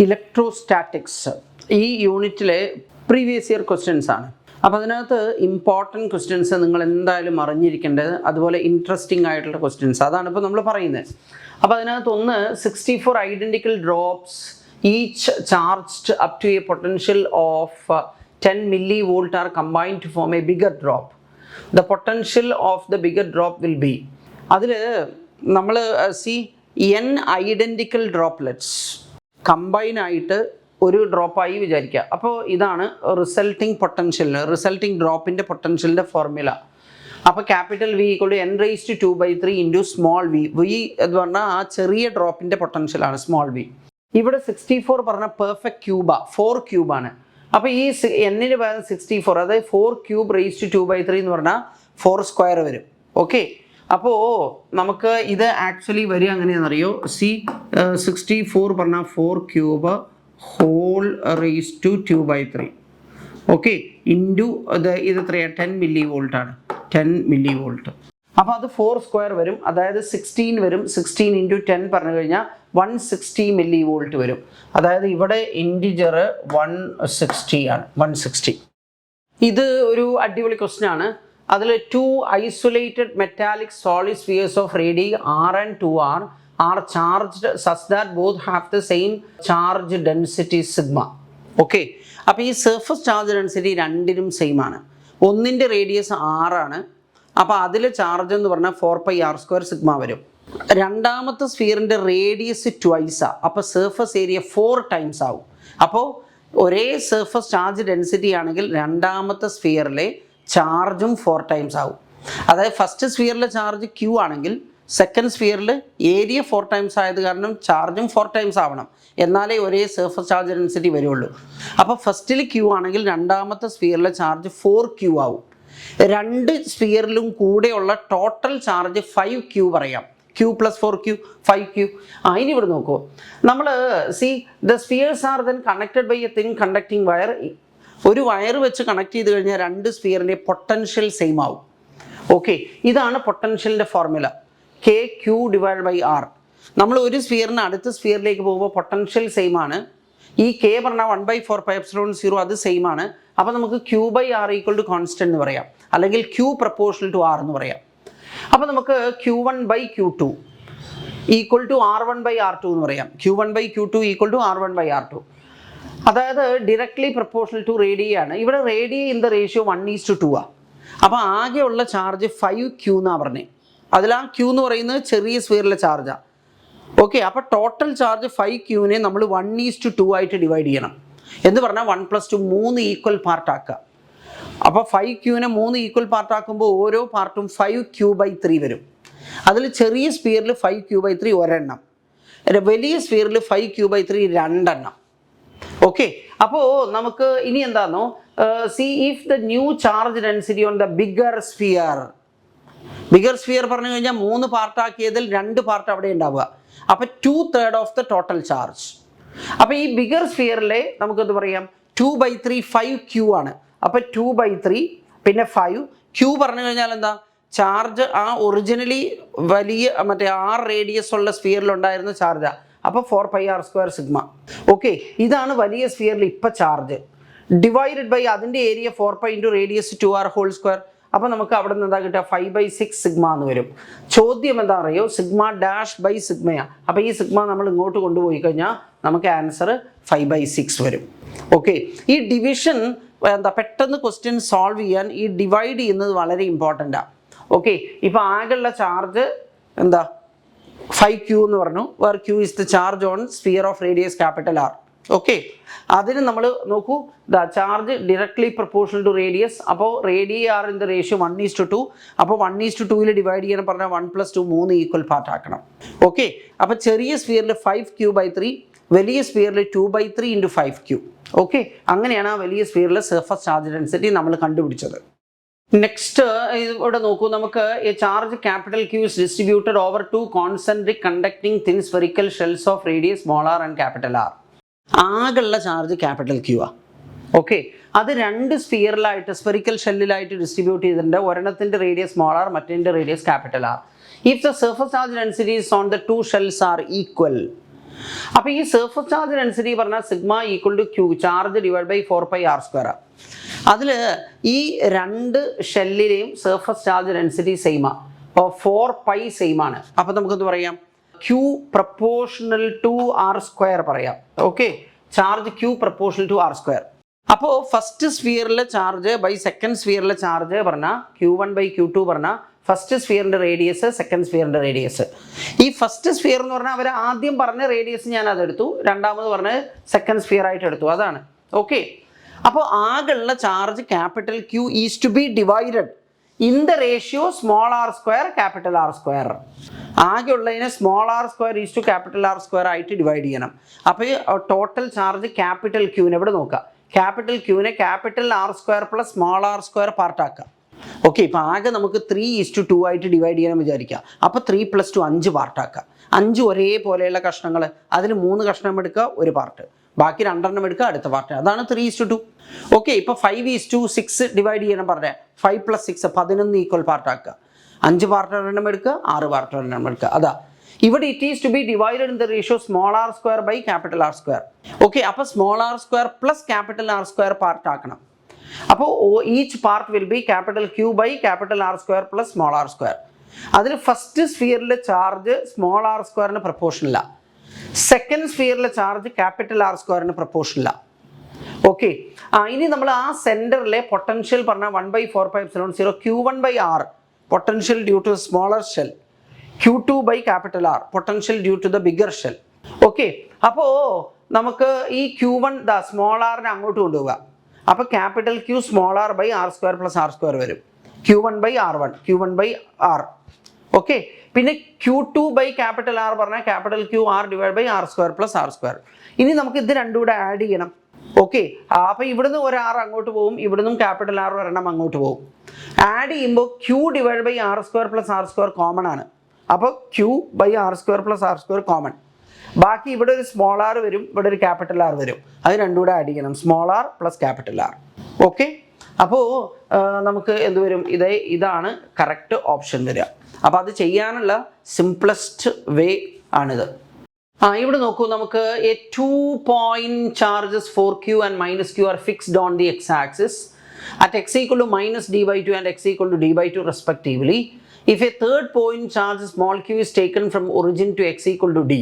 Electrostatics ഈ യൂണിറ്റിലെ previous year questions ആണ്. അപ്പോൾ അതിനകത്ത് ഇമ്പോർട്ടൻറ്റ് ക്വസ്റ്റ്യൻസ് നിങ്ങൾ എന്തായാലും അറിഞ്ഞിരിക്കേണ്ടത്, അതുപോലെ ഇൻട്രസ്റ്റിംഗ് ആയിട്ടുള്ള ക്വസ്റ്റ്യൻസ്, അതാണ് ഇപ്പോൾ നമ്മൾ പറയുന്നത്. അപ്പോൾ അതിനകത്ത് ഒന്ന് 64 identical drops each charged up to a potential of 10 millivolt are combined to form a bigger drop. The potential of the bigger drop will be, അതിൽ നമ്മൾ n ഐഡൻറ്റിക്കൽ ഡ്രോപ്ലെറ്റ്സ് കമ്പൈൻ ആയിട്ട് ഒരു ഡ്രോപ്പായി വിചാരിക്കുക. അപ്പോൾ ഇതാണ് റിസൾട്ടിംഗ് ഡ്രോപ്പിൻ്റെ പൊട്ടൻഷ്യലിൻ്റെ ഫോർമുല. അപ്പോൾ capital V = n⁻²/3 into small v. V എന്ന് പറഞ്ഞാൽ ആ ചെറിയ ഡ്രോപ്പിൻ്റെ പൊട്ടൻഷ്യലാണ് സ്മോൾ v. ഇവിടെ 64 പറഞ്ഞാൽ പെർഫെക്റ്റ് ക്യൂബാണ്, 4 ക്യൂബാണ്. അപ്പോൾ ഈ എന്നിന് പകരം 64, അതായത് 4³ എന്ന് പറഞ്ഞാൽ 4 സ്ക്വയർ വരും. ഓക്കെ, അപ്പോൾ നമുക്ക് ഇത് ആക്ച്വലി വരിക എങ്ങനെയാണെന്നറിയോ? 64 പറഞ്ഞാൽ 4³ (2/3) ഓക്കെ ഇൻറ്റു ഇത് എത്രയാണ്? 10 millivolt ആണ്, 10 millivolt. അപ്പോൾ അത് 4 സ്ക്വയർ വരും, അതായത് 16 വരും. 16 × 10 പറഞ്ഞു കഴിഞ്ഞാൽ 160 millivolt വരും. അതായത് ഇവിടെ ഇൻറ്റിജർ 160 ആണ്, 160. ഇത് ഒരു അടിപൊളി ക്വസ്റ്റ്യൻ ആണ്. അതിൽ 2 isolated metallic solid spheres of radius r and 2r are charged such that both have the same charge density sigma. Okay, അപ്പോൾ ഈ സർഫസ് ചാർജ് ഡെൻസിറ്റി രണ്ടിനും സെയിം ആണ്. ഒന്നിൻ്റെ റേഡിയസ് 6 ആണ്, അപ്പോൾ അതിൽ ചാർജ് എന്ന് പറഞ്ഞാൽ 4πr² സിഗ്മ വരും. രണ്ടാമത്തെ സ്ഫിയറിൻ്റെ റേഡിയസ് 2 അപ്പോൾ സർഫസ് ഏരിയ 4 ടൈംസ് ആവും. അപ്പോൾ ഒരേ സർഫസ് ചാർജ് ഡെൻസിറ്റി ആണെങ്കിൽ രണ്ടാമത്തെ സ്ഫിയറിലെ ചാർജും 4 ടൈംസ് ആവും. അതായത് ഫസ്റ്റ് സ്ഫിയറിലെ ചാർജ് Q ആണെങ്കിൽ സെക്കൻഡ് സ്ഫിയറിൽ ഏരിയ 4 ടൈംസ് ആയത് കാരണം ചാർജും 4 ടൈംസ് ആവണം, എന്നാലേ ഒരേ സർഫസ് ചാർജ് ഡെൻസിറ്റി വരുള്ളൂ. അപ്പോൾ ഫസ്റ്റിൽ Q ആണെങ്കിൽ രണ്ടാമത്തെ സ്ഫിയറിലെ ചാർജ് 4Q ആവും. രണ്ട് സ്ഫിയറിലും കൂടെയുള്ള ടോട്ടൽ ചാർജ് 5Q പറയാം. Q + 4Q 5Q. ഇനി ഇവിടെ നോക്കൂ, നമ്മൾ the spheres are then connected by a thin conducting wire. ഒരു വയർ വെച്ച് കണക്ട് ചെയ്ത് കഴിഞ്ഞാൽ രണ്ട് സ്ഫിയറിൻ്റെ പൊട്ടൻഷ്യൽ സെയിം ആവും. ഓക്കെ, ഇതാണ് പൊട്ടൻഷ്യലിൻ്റെ ഫോർമുല, KQ/R. നമ്മൾ ഒരു സ്ഫിയറിന് അടുത്ത സ്ഫിയറിലേക്ക് പോകുമ്പോൾ പൊട്ടൻഷ്യൽ സെയിം ആണ്. ഈ K പറഞ്ഞാൽ 1/4πε0 അത് സെയിം ആണ്. അപ്പോൾ നമുക്ക് Q/R = കോൺസ്റ്റന്റ് എന്ന് പറയാം, അല്ലെങ്കിൽ Q പ്രപ്പോർഷണൽ ടു R എന്ന് പറയാം. അപ്പോൾ നമുക്ക് Q1/Q2 = R1/R2 എന്ന് പറയാം. Q1/Q2 = R1/R2. അതായത് ഡയറക്ട്ലി പ്രപ്പോർഷണൽ ടു റേഡിയ ആണ്. ഇവിടെ റേഡിയ ഇൻ ദ റേഷ്യോ 1:2 ആണ്. അപ്പോൾ ആകെയുള്ള ചാർജ് 5Q എന്നാണ് പറഞ്ഞത്. അതിൽ ആ Q എന്ന് പറയുന്നത് ചെറിയ സ്ഫിയറിലെ ചാർജാണ്. ഓക്കെ, അപ്പോൾ ടോട്ടൽ ചാർജ് 5Qനെ നമ്മൾ 1:2 ആയിട്ട് ഡിവൈഡ് ചെയ്യണം. എന്ന് പറഞ്ഞാൽ 1 + 2 3 ഈക്വൽ പാർട്ട് ആക്കുക. അപ്പോൾ 5Qനെ 3 ഈക്വൽ പാർട്ട് ആക്കുമ്പോൾ ഓരോ പാർട്ടും 5Q/3 വരും. അതിൽ ചെറിയ സ്ഫിയറിൽ 5Q/3 ഒരെണ്ണം, വലിയ സ്ഫിയറിൽ 5Q/3 രണ്ടെണ്ണം. ഓക്കെ, അപ്പോൾ നമുക്ക് ഇനി എന്താണോ if the new charge density on the bigger sphere പറഞ്ഞു കഴിഞ്ഞാൽ 3 പാർട്ടാക്കിയതിൽ 2 പാർട്ട് അവിടെ ഉണ്ടാവുക. അപ്പോൾ 2/3 ഓഫ് ദ ടോട്ടൽ ചാർജ്. അപ്പോൾ ഈ ബിഗർ സ്ഫിയറിലെ നമുക്കെന്ത് പറയാം? 2/3 5Q ആണ്. അപ്പോൾ 2/3 പിന്നെ 5Q പറഞ്ഞു കഴിഞ്ഞാൽ എന്താ? ചാർജ് ആ ഒറിജിനലി വലിയ മറ്റേ R റേഡിയസ് ഉള്ള സ്ഫിയറിലുണ്ടായിരുന്ന ചാർജാണ്. അപ്പോൾ 4πr² സിഗ്മ. ഓക്കെ, ഇതാണ് വലിയ സ്ഫിയറിൽ ഇപ്പോൾ ചാർജ് ഡിവൈഡഡ് ബൈ അതിൻ്റെ ഏരിയ 4π × റേഡിയസ് 2r². അപ്പോൾ നമുക്ക് അവിടെ നിന്ന് എന്താ കിട്ടുക? 5/6 സിഗ്മ എന്ന് വരും. ചോദ്യം എന്താ അറിയോ? σ'/സിഗ്മയാണ്. അപ്പോൾ ഈ സിഗ്മ നമ്മൾ ഇങ്ങോട്ട് കൊണ്ടുപോയി കഴിഞ്ഞാൽ നമുക്ക് ആൻസർ 5/6 വരും. ഓക്കെ, ഈ ഡിവിഷൻ പെട്ടെന്ന് ക്വസ്റ്റ്യൻ സോൾവ് ചെയ്യാൻ ഈ ഡിവൈഡ് ചെയ്യുന്നത് വളരെ ഇമ്പോർട്ടൻ്റാണ്. ഓക്കെ, ഇപ്പോൾ ആകെയുള്ള ചാർജ് എന്താ? 5Q എന്ന് പറഞ്ഞു. Where Q is the charge on sphere of radius R. Okay, അതിന് നമ്മൾ നോക്കൂ, the charge directly proportional to radius. അപ്പോൾ radii are in the ratio 1:2. അപ്പോൾ 1:2 ഡിവൈഡ് ചെയ്യാൻ പറഞ്ഞാൽ 1 + 2 3 ഈക്വൽ പാർട്ട് ആക്കണം. ഓക്കെ, അപ്പോൾ ചെറിയ സ്ഫിയറിൽ 5Q/3, വലിയ സ്ഫിയറിൽ 2/3 × 5Q. ഓക്കെ, അങ്ങനെയാണ് ആ വലിയ സ്ഫിയറിലെ സർഫസ് ചാർജ് ഡെൻസിറ്റി നമ്മൾ കണ്ടുപിടിച്ചത്. നെക്സ്റ്റ് ഇവിടെ നോക്കൂ, നമുക്ക് A charge Q is distributed over 2 concentric conducting thin spherical shells of radius r and R. ആകെയുള്ള ചാർജ് Q ആണ്. ഓക്കെ, അത് 2 സ്ഫിയറിലായിട്ട് സ്ഫെറിക്കൽ ഷെല്ലിലായിട്ട് ഡിസ്ട്രിബ്യൂട്ട് ചെയ്തിട്ടുണ്ട്. ഒരെണ്ണത്തിൻ്റെ റേഡിയസ് r, മറ്റേതിൻ്റെ radius R. If the surface charge densities on the 2 shells are equal, അപ്പോൾ ഈ സർഫസ് ചാർജ് ഡെൻസിറ്റി പറഞ്ഞാൽ sigma equal to Q charge divide by 4πr². അതിൽ ഈ രണ്ട് ഷെല്ലിലെയും സർഫസ് ചാർജ് ഡെൻസിറ്റി സെയിമാണ്. അപ്പോൾ 4π സെയിമാണ്. അപ്പോൾ നമുക്കെന്ത് പറയാം? ക്യൂ പ്രപ്പോർഷണൽ ടു r² പറയാം. Okay, charge Q proportional to r². അപ്പോൾ ഫസ്റ്റ് സ്ഫിയറിലെ ചാർജ് ബൈ സെക്കൻഡ് സ്ഫിയറിലെ ചാർജ് പറഞ്ഞാൽ Q1 ബൈ Q2 പറഞ്ഞാൽ ഫസ്റ്റ് സ്ഫിയറിൻ്റെ റേഡിയസ്, സെക്കൻഡ് സ്ഫിയറിൻ്റെ റേഡിയസ്. ഈ ഫസ്റ്റ് സ്ഫിയർ എന്ന് പറഞ്ഞാൽ അവർ ആദ്യം പറഞ്ഞ റേഡിയസ് ഞാൻ അതെടുത്തു, രണ്ടാമത് പറഞ്ഞ് സെക്കൻഡ് സ്ഫിയർ ആയിട്ട് എടുത്തു, അതാണ്. ഓക്കെ, അപ്പോൾ ആകെയുള്ള charge capital Q is to be divided in the ratio r², capital R². ആകെയുള്ളതിനെ r² is to capital R² ആയിട്ട് ഡിവൈഡ് ചെയ്യണം. അപ്പോൾ ടോട്ടൽ ചാർജ് ക്യാപിറ്റൽ Qനെ ഇവിടെ നോക്കുക, ക്യാപിറ്റൽ Qനെ ക്യാപിറ്റൽ R² പ്ലസ് r² പാർട്ടാക്കാം. ഓക്കെ, ഇപ്പോൾ ആകെ നമുക്ക് 3:2 ആയിട്ട് ഡിവൈഡ് ചെയ്യാൻ വിചാരിക്കുക. അപ്പോൾ 3 + 2 5 പാർട്ടാക്കുക. 5 ഒരേപോലെയുള്ള കഷ്ണങ്ങൾ, അതിൽ 3 കഷ്ണം എടുക്കുക, ഒരു പാർട്ട്, ബാക്കി 2 എടുക്കുക, അടുത്ത പാർട്ട്. അതാണ് 3:2. ഓക്കെ, ഇപ്പോൾ 5:6 ഡിവൈഡ് ചെയ്യണം പറഞ്ഞത്. 5 + 6 11 ഈക്വൽ പാർട്ടാക്കുക. 5 പാർട്ട് ഒരെണ്ണം എടുക്കുക, 6 പാർട്ട് ഒരെണ്ണം എടുക്കുക. അതാ ഇവിടെ it is to be divided in the ratio r² by capital R². Okay, അപ്പോൾ r² plus capital R² part ആക്കണം. അപ്പോൾ each part will be capital Q by capital R² plus r². അതിൽ ഫസ്റ്റ് സ്ഫിയറിലെ ചാർജ് r²ന് പ്രപ്പോർഷനിലാണ്, സെക്കൻഡ് സ്ഫിയറിലെ charge capital R²ന് പ്രപ്പോർഷനിലാണ്. ഓക്കെ, ഇനി നമ്മൾ ആ സെൻറ്ററിലെ പൊട്ടൻഷ്യൽ പറഞ്ഞാൽ 1/4πε0 Q1 by R potential due to smaller shell, Q2 by capital R potential due to the bigger shell. Okay, അപ്പോൾ നമുക്ക് ഈ Q1 സ്മോൾ ആറിനെ അങ്ങോട്ട് കൊണ്ടുപോവുക. അപ്പോൾ capital Q r by R² plus R² വരും. Q1 by R1, Q1 by R. Okay, പിന്നെ Q2 by capital R പറഞ്ഞാൽ capital Q R divide by R² plus R². ഇനി നമുക്ക് ഇത് രണ്ടും കൂടെ ആഡ് ചെയ്യണം. ഓക്കെ, അപ്പോൾ ഇവിടുന്ന് ഒരു R അങ്ങോട്ട് പോകും, ഇവിടുന്നും ക്യാപിറ്റൽ R ഒരെണ്ണം അങ്ങോട്ട് പോകും. ആഡ് ചെയ്യുമ്പോൾ Q divide by R² plus R² common ആണ്. അപ്പോൾ Q by R² plus R² common. ബാക്കി ഇവിടെ ഒരു സ്മോൾ r വരും, ഇവിടെ ഒരു ക്യാപിറ്റൽ R വരും. അത് രണ്ടും കൂടെ ആഡ് ചെയ്യണം, small r plus capital R. Okay, അപ്പോൾ നമുക്ക് എന്ത് വരും? ഇതാണ് കറക്റ്റ് ഓപ്ഷൻ വരിക. അപ്പോൾ അത് ചെയ്യാനുള്ള സിംപ്ലസ്റ്റ് വേ ആണിത്. ഇവിടെ നോക്കൂ, നമുക്ക് a 2-point charges 4Q and -Q are fixed on the x-axis at x equal to -d/2 and x equal to d/2 respectively. If a third point charge small q is taken from origin to x equal to d,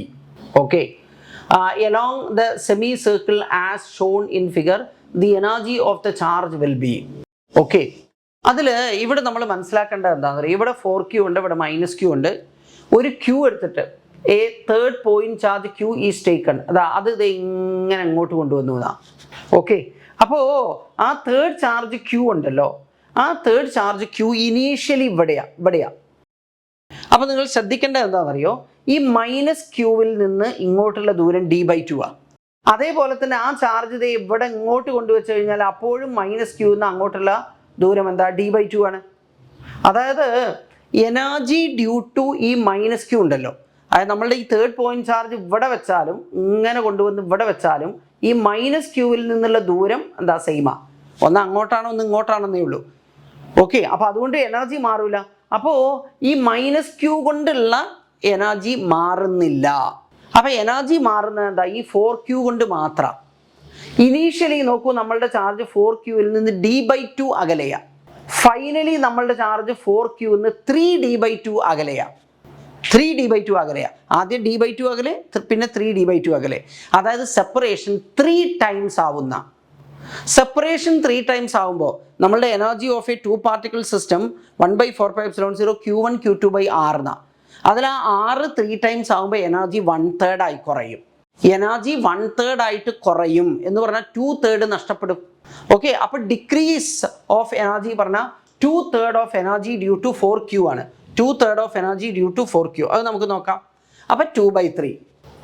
okay, along the semicircle as shown in figure, the energy of the charge will be. Okay, അതിൽ ഇവിടെ നമ്മൾ മനസ്സിലാക്കേണ്ടത് എന്താണെന്ന് പറയുക, ഇവിടെ 4Q ഉണ്ട്, ഇവിടെ -Q ഉണ്ട്. ഒരു Q എടുത്തിട്ട് A third point charge Q is taken, അത് ഇത് ഇങ്ങനെ അങ്ങോട്ട് കൊണ്ടുവന്നതാണ്. ഓക്കെ, അപ്പോൾ ആ തേർഡ് ചാർജ് Q ഉണ്ടല്ലോ, ആ തേർഡ് ചാർജ് Q ഇനീഷ്യലി ഇവിടെയാ. അപ്പോൾ നിങ്ങൾ ശ്രദ്ധിക്കേണ്ടത് എന്താണെന്നറിയോ, ഈ -Qവിൽ നിന്ന് ഇങ്ങോട്ടുള്ള ദൂരം d/2 ആണ്. അതേപോലെ തന്നെ ആ ചാർജ് ഇത് ഇവിടെ ഇങ്ങോട്ട് കൊണ്ടുവച്ച് കഴിഞ്ഞാൽ അപ്പോഴും -Q നിന്ന് അങ്ങോട്ടുള്ള ദൂരം എന്താ? d/2 ആണ്. അതായത് എനർജി ഡ്യൂ ടു ഈ -Q ഉണ്ടല്ലോ, അതായത് നമ്മളുടെ ഈ തേർഡ് പോയിന്റ് ചാർജ് ഇവിടെ വെച്ചാലും ഇങ്ങനെ കൊണ്ടുവന്ന് ഇവിടെ വെച്ചാലും ഈ -Qവിൽ നിന്നുള്ള ദൂരം എന്താ? സെയിമാ. ഒന്ന് അങ്ങോട്ടാണോ ഒന്ന് ഇങ്ങോട്ടാണെന്നേ ഉള്ളൂ. ഓക്കെ, അപ്പോൾ അതുകൊണ്ട് എനർജി മാറില്ല. അപ്പോൾ ഈ -Q കൊണ്ടുള്ള എനർജി മാറുന്നില്ല. അപ്പോൾ എനർജി മാറുന്നത് എന്താ? ഈ 4Q കൊണ്ട് മാത്രം. ഇനീഷ്യലി നോക്കൂ, നമ്മളുടെ ചാർജ് 4Qവിൽ നിന്ന് d/2 അകലെയാ. ഫൈനലി നമ്മളുടെ ചാർജ് 4Q നിന്ന് 3d/2 അകലെയാ. 3d/2 അകലെയാ. ആദ്യം d/2 അകലെ, പിന്നെ 3d/2 അകലെ. അതായത് സെപ്പറേഷൻ 3 ടൈംസ് ആവുന്ന. സെപ്പറേഷൻ 3 ടൈംസ് ആവുമ്പോൾ നമ്മളുടെ energy of a 2 particle system 1/4πε0 Q1 Q2 by R എന്നാ. അതിൽ ആ R 3 ടൈംസ് ആകുമ്പോൾ എനർജി 1/3 ആയി കുറയും. എനർജി 1/3 ആയിട്ട് കുറയും എന്ന് പറഞ്ഞാൽ 2/3 നഷ്ടപ്പെടും. ഓക്കെ, അപ്പോൾ ഡിക്രീസ് ഓഫ് എനർജി പറഞ്ഞാൽ 2/3 of energy due to 4Q ആണ്. 2/3 of energy due to 4Q. അത് നമുക്ക് നോക്കാം. അപ്പോൾ 2/3.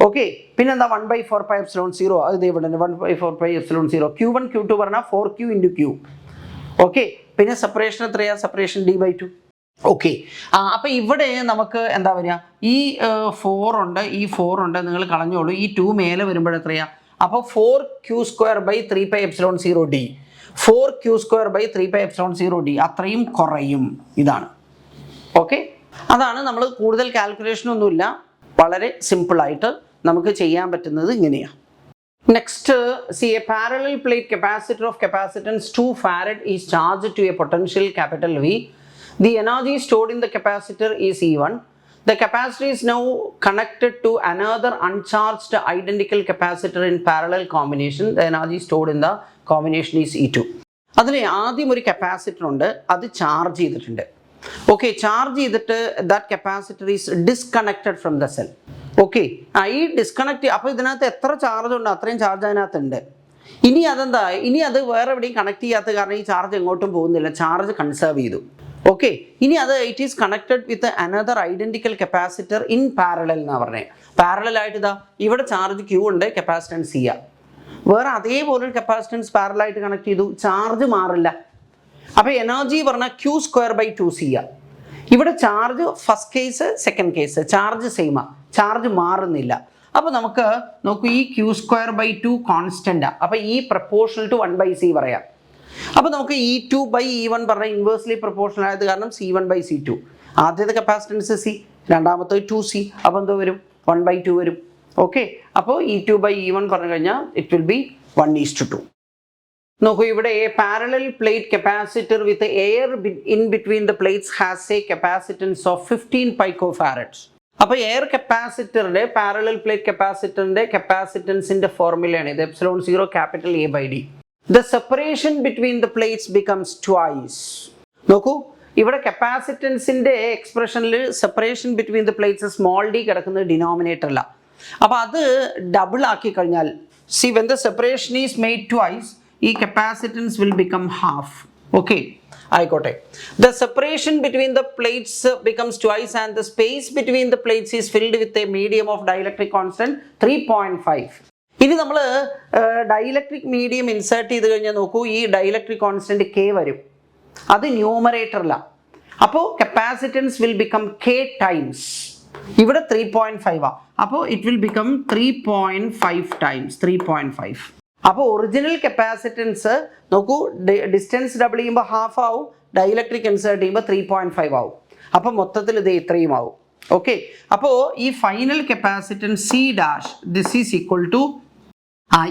ഓക്കെ, പിന്നെന്താ 1/4πε0, അത് ഇവിടെ 1/4πε0 Q1 Q2 പറഞ്ഞാൽ 4Q × Q. ഓക്കെ, പിന്നെ സെപ്പറേഷൻ എത്രയാ? Separation d/2. ഓക്കെ, അപ്പോൾ ഇവിടെ നമുക്ക് എന്താ വരിക? ഈ 4 ഉണ്ട്, ഈ 4 ഉണ്ട്, നിങ്ങൾ കളഞ്ഞോളൂ. ഈ 2 മേലെ വരുമ്പോൾ എത്രയാ? അപ്പോൾ 4Q²/3πε0d, 4Q²/3πε0d അത്രയും കുറയും. ഇതാണ്. ഓക്കെ, അതാണ് നമ്മൾ കൂടുതൽ കാൽക്കുലേഷനൊന്നുമില്ല, വളരെ സിമ്പിളായിട്ട് നമുക്ക് ചെയ്യാൻ പറ്റുന്നത് ഇങ്ങനെയാണ്. Next, see a parallel plate capacitor of capacitance 2 farad is charged to a potential capital V. The energy stored in the capacitor is E1. The capacitor is now connected to another uncharged identical capacitor in parallel combination. The energy stored in the combination is E2. അതിൽ ആദ്യം ഒരു capacitor ഉണ്ട്, അത് charge ചെയ്തിട്ടുണ്ട്. Okay, charge ചെയ്തിട്ട് that capacitor is disconnected from the cell. Okay, ഈ disconnect, അപ്പോൾ ഇതിനകത്ത് എത്ര ചാർജ് ഉണ്ടോ അത്രയും ചാർജ് അതിനകത്തുണ്ട്. ഇനി അതെന്താ, ഇനി അത് വേറെ എവിടെയും കണക്ട് ചെയ്യാത്ത കാരണം ഈ ചാർജ് എങ്ങോട്ടും പോകുന്നില്ല, ചാർജ് കൺസേർവ് ചെയ്തു. ഓക്കെ, ഇനി അത് it is connected with another identical capacitor in parallel എന്നാണ് പറഞ്ഞത്. പാരലൽ ആയിട്ട് ഇതാ ഇവിടെ ചാർജ് ക്യൂ ഉണ്ട്, കപ്പാസിറ്റൻസ് സി ആ, വേറെ അതേപോലെ ഒരു കപ്പാസിറ്റൻസ് പാരലായിട്ട് കണക്ട് ചെയ്തു, ചാർജ് മാറില്ല. അപ്പോൾ എനർജി പറഞ്ഞാൽ Q²/2C ആ. ഇവിടെ charge first case second case charge സെയിമാ, ചാർജ് മാറുന്നില്ല. അപ്പോൾ നമുക്ക് നോക്കൂ, ഈ Q²/2 കോൺസ്റ്റൻ്റാ, അപ്പോൾ ഈ പ്രപ്പോർഷണൽ ടു 1/C പറയാം. അപ്പോൾ നമുക്ക് E2/E1 പറഞ്ഞാൽ ഇൻവേഴ്സ്ലി പ്രപ്പോർഷണൽ ആയത് കാരണം C1/C2. ആദ്യത്തെ കപ്പാസിറ്റൻസ് C, രണ്ടാമത്തെ 2C, അപ്പോൾ എന്തോ വരും 1/2 വരും. ഓക്കെ, അപ്പോൾ E2/E1 പറഞ്ഞു കഴിഞ്ഞാൽ ഇറ്റ് വിൽ ബി 1:2. നോക്കൂ, ഇവിടെ A parallel plate capacitor with air in between the plates has A capacitance of 15 പൈക്കോഫാരഡ്സ്. അപ്പോൾ എയർ കപ്പാസിറ്ററിന്റെ പാരലൽ പ്ലേറ്റ് കപ്പാസിറ്ററിന്റെ കപ്പാസിറ്റൻസിന്റെ ഫോർമുലയാണ് ഇത്, ε0 capital A/D. The separation between the plates becomes twice. നോക്കൂ, ഇവിടെ കപ്പാസിറ്റൻസിന്റെ എക്സ്പ്രഷനിൽ separation between the plates small d കിടക്കുന്നത് ഡിനോമിനേറ്ററിലാണ്. അപ്പോൾ അത് ഡബിൾ ആക്കി കഴിഞ്ഞാൽ C when the separation is made twice, ഈ capacitance will become half. Okay, ആയിക്കോട്ടെ. The separation between the plates becomes twice and the space between the plates is filled with a medium of dielectric constant 3.5. ഇനി നമ്മൾ dielectric medium insert ചെയ്ത് കഴിഞ്ഞാൽ നോക്കൂ, ഈ dielectric constant K വരും, അത് ന്യൂമറേറ്ററിലാണ്. അപ്പോൾ capacitance will become K times, ഇവിടെ 3.5 ആ, അപ്പോൾ ഇറ്റ് വിൽ ബിക്കം 3.5 ടൈംസ് 3.5. അപ്പോൾ ഒറിജിനൽ കപ്പാസിറ്റൻസ് നോക്കൂ, ഡിസ്റ്റൻസ് ഡബിൾ ചെയ്യുമ്പോൾ ഹാഫ് ആവും, ഡൈലക്ട്രിക് ഇൻസേർട്ട് ചെയ്യുമ്പോൾ 3.5 ആവും, അപ്പോൾ മൊത്തത്തിൽ ഇത് ഇത്രയും ആവും. ഓക്കെ, അപ്പോൾ ഈ final capacitance C dash this is equal to